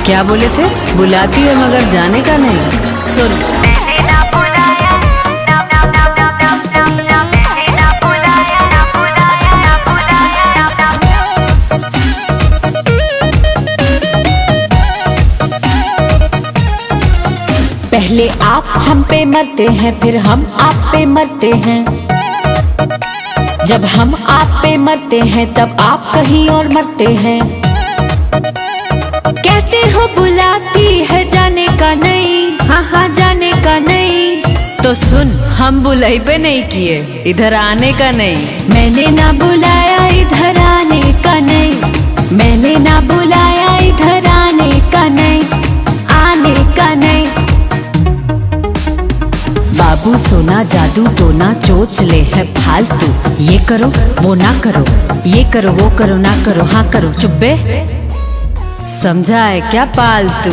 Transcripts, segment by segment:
क्या बोले थे? बुलाती है मगर जाने का नहीं। सुन, पहले आप हम पे मरते हैं, फिर हम आप पे मरते हैं। जब हम आप पे मरते हैं तब आप कहीं और मरते हैं। कहते हो बुलाती है जाने का नहीं, हाँ हाँ जाने का नहीं। तो सुन, हम बुलाई पे नहीं किए, इधर आने का नहीं। मैंने ना बुलाया इधर आने का नहीं, मैंने ना बुलाया इधर आने का नहीं, आने का नहीं। बाबू सोना जादू टोना चोचले है फालतू। ये करो वो ना करो, ये करो वो करो ना करो, हाँ करो चुप बे। समझा है क्या पालतू?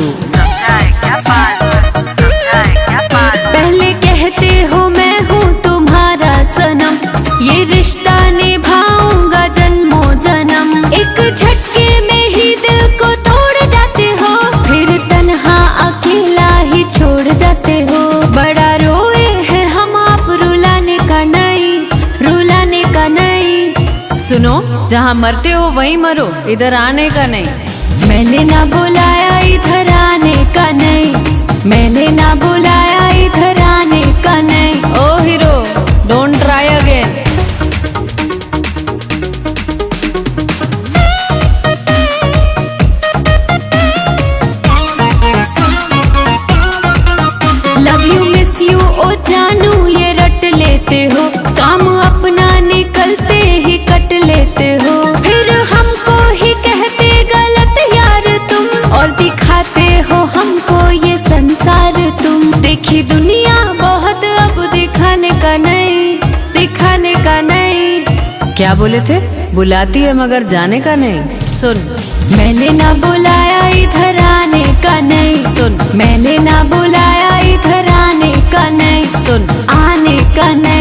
पहले कहते हो मैं हूँ तुम्हारा सनम, ये रिश्ता निभाऊंगा जन्मों जन्म। एक झटके में ही दिल को तोड़ जाते हो, फिर तन्हा अकेला ही छोड़ जाते हो। बड़ा रोए हैं हम आप, रुलाने का नहीं, रुलाने का नहीं। सुनो, जहाँ मरते हो वहीं मरो, इधर आने का नहीं। मैंने ना बुलाया इधर आने का नहीं, मैंने ना बुलाया इधर आने का नहीं। Oh hero, don't try again. Love you miss you oh जानू ये रट लेते हो, काम अपना निकलते ही कट लेते हो। फिर हमको ही कहते गलत यार तुम, और दिखाते हो हमको ये संसार तुम। देखी दुनिया बहुत, अब दिखाने का नहीं, दिखाने का नहीं। क्या बोले थे? बुलाती है मगर जाने का नहीं। सुन, मैंने ना बुलाया इधर आने का नहीं। सुन, मैंने ना बुलाया इधर आने का नहीं। सुन, आने का नहीं।